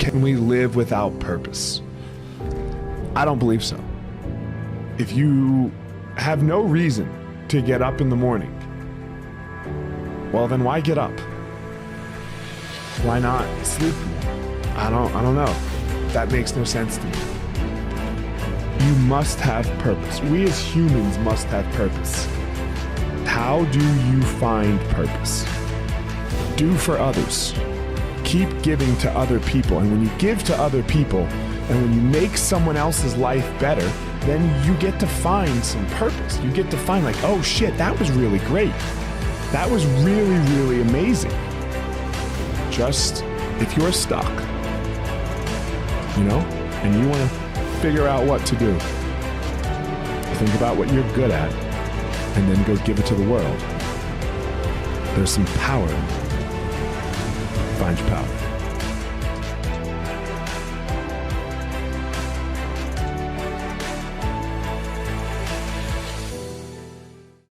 Can we live without purpose? I don't believe so. If you have no reason to get up in the morning, well, then why get up? Why not sleep more? I don't know. That makes no sense to me. You must have purpose. We as humans must have purpose. How do you find purpose? Do for others. Keep giving to other people. And when you give to other people, and when you make someone else's life better, then you get to find some purpose. You get to find like, oh shit, that was really great. That was really, really amazing. Just if you're stuck, and you want to figure out what to do, think about what you're good at and then go give it to the world. There's some power in it. Find your power.